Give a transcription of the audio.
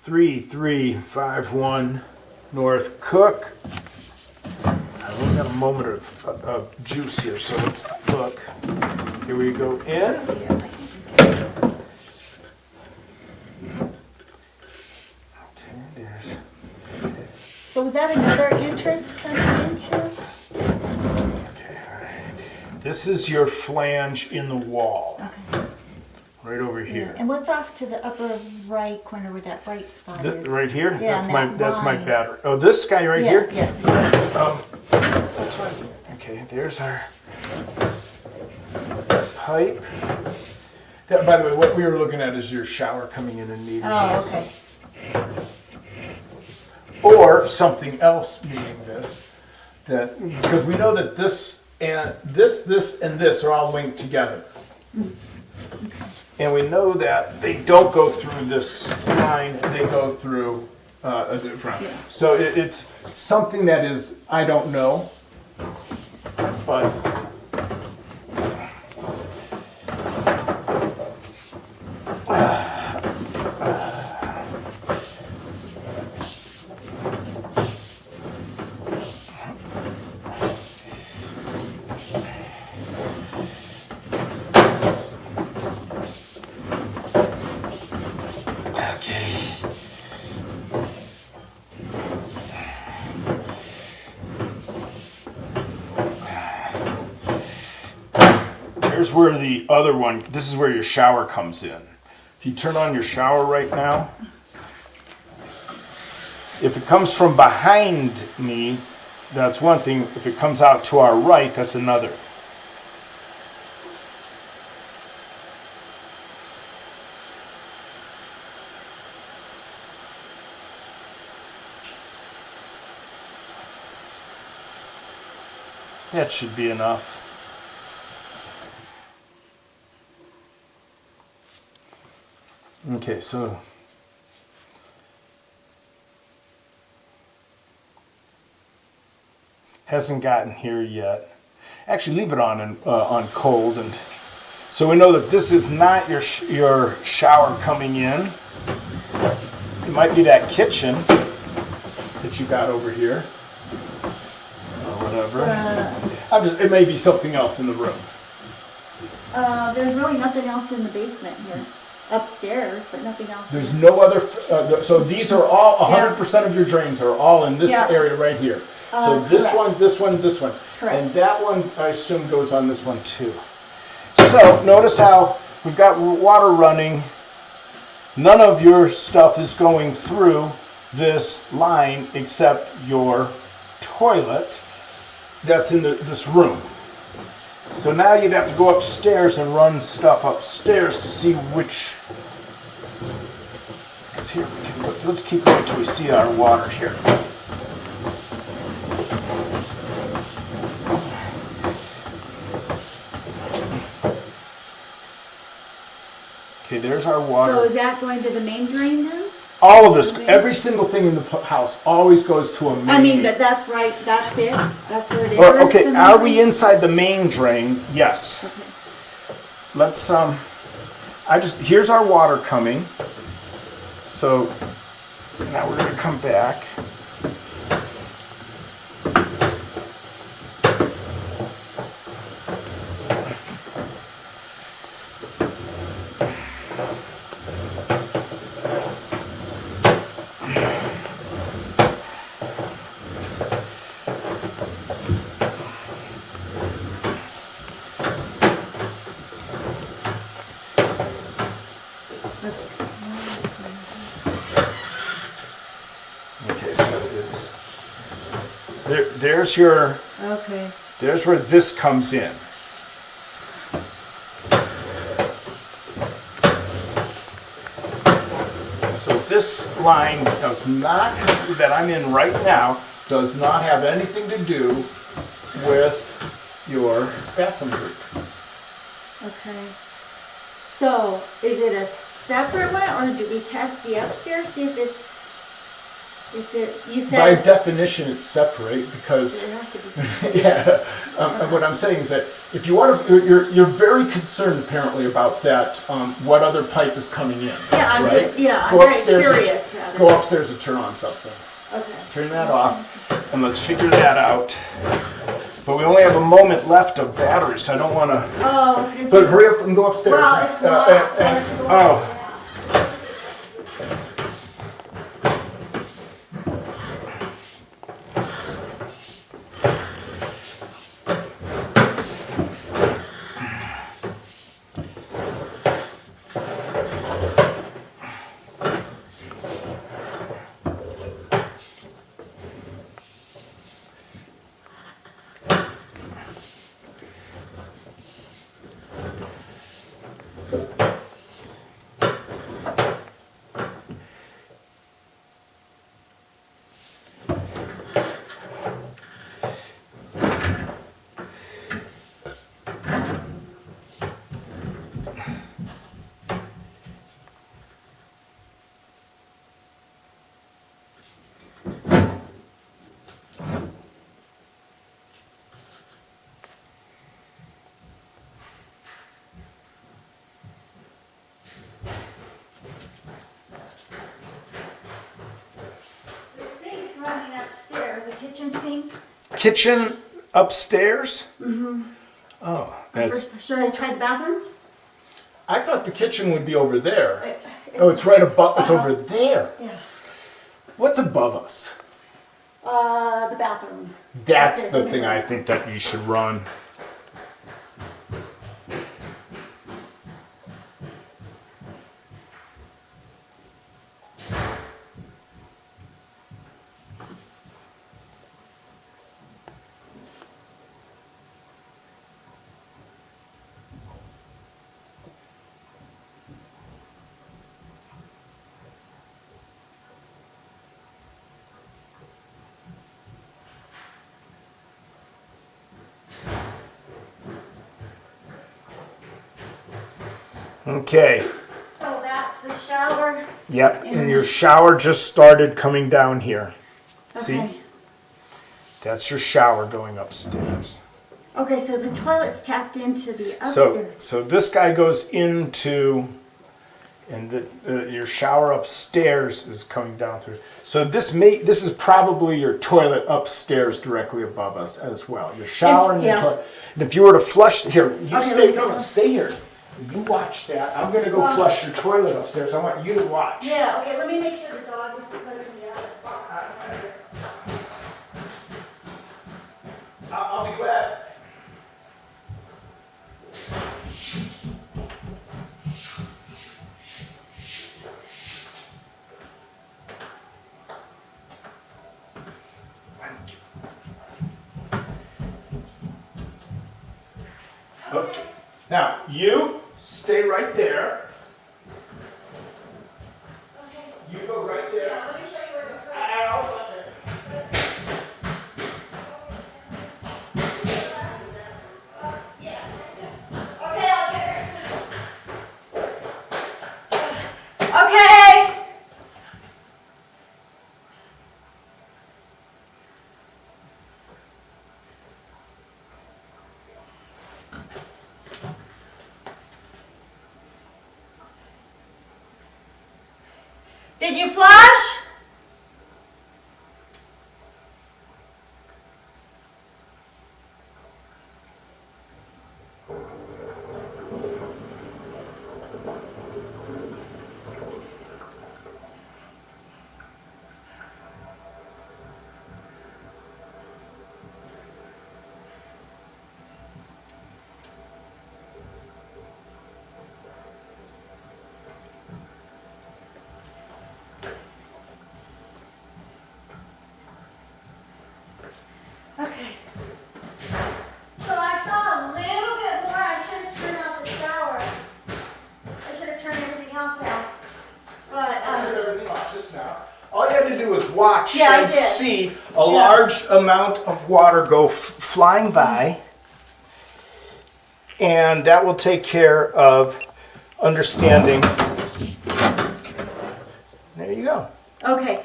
3351 North Cook. I've only got a moment of juice here, so let's look. Here we go in. Okay, there's. So was that another entrance coming into? Okay, all right. This is your flange in the wall, Okay. right over here. And what's off to the upper right corner where that bright spot is? Right here? Yeah, That's my line. battery. Oh, this guy right Yeah, here? yes. That's right. Okay, there's our pipe. That, by the way, what we were looking at is your shower coming in and needing Oh, this. okay. Or something else meaning this, that because we know that this and this and this are all linked together. And we know that they don't go through this line, they go through a different. Yeah. So it's something that is, I don't know, but here's where the other one, this is where your shower comes in. If you turn on your shower right now, if it comes from behind me, that's one thing. If it comes out to our right, that's another. That should be enough. Okay, so hasn't gotten here yet. Actually, leave it on cold, and so we know that this is not your shower coming in. It might be that kitchen that you got over here, or whatever. It may be something else in the room. There's really nothing else in the basement here. Upstairs, but nothing else. There's no other, so these are all, 100% of your drains are all in this Yeah. area right here. So this correct. one, this one, this one. Correct. And that one, I assume, goes on this one too. So notice how we've got water running. None of your stuff is going through this line except your toilet that's in this room. So now you'd have to go upstairs and run stuff upstairs to see which. Here, let's keep going until we see our water here. Okay, there's our water. So is that going to the main drain then? All of this, every single thing in the house always goes to a main. I mean, that's right, that's it? That's where it is? Okay, the main are we drain? inside the main drain? Yes. Okay. Let's, here's our water coming. So now we're gonna come back. Okay, so there's your, Okay. there's where this comes in. So this line does not, that I'm in right now, does not have anything to do with your bathroom group. Okay. So is it a separate one, or do we test the upstairs, see if it's, you By said. definition, it's separate because, It has to be. yeah, what I'm saying is that if you want to, you're very concerned apparently about that, what other pipe is coming in. Yeah, I'm right? just, yeah, I'm Go very upstairs and- curious rather. go upstairs and turn on something. Okay. Turn that off, and let's figure that out. But we only have a moment left of battery, so I don't want to. Oh, it's gonna But take- hurry up and go upstairs. Well, it's not. Oh. The sink's running upstairs, the kitchen sink. Kitchen upstairs? Mm-hmm. Oh, that's. Should I try the bathroom? I thought the kitchen would be over there. It's- Oh, it's right above. It's over there. Yeah. What's above us? The bathroom. That's the thing I think that you should run. Okay. So that's the shower. Yep. And your shower just started coming down here. See? Okay. That's your shower going upstairs. Okay, so the toilet's tapped into the So, upstairs. so this guy goes into, and your shower upstairs is coming down through. So this is probably your toilet upstairs directly above us as well. Your shower and your yeah. toilet. And if you were to flush here, you Okay, stay. let me No, go. no, stay here. You watch that. I'm gonna go flush your toilet upstairs. I want you to watch. Yeah, okay, let me make sure the dog is put in the other box. I'll be glad. Okay. Now, you stay right there. You go right there. Let me show you where to put it. I'll- Okay, I'll get her. Okay. Did you flush? Okay. So I saw a little bit more. I should have turned off the shower. I should have turned everything else out. But, I turned everything off just now. All you had to do was watch Yeah, I and did. see a large amount of water go flying by. And that will take care of understanding. There you go. okay.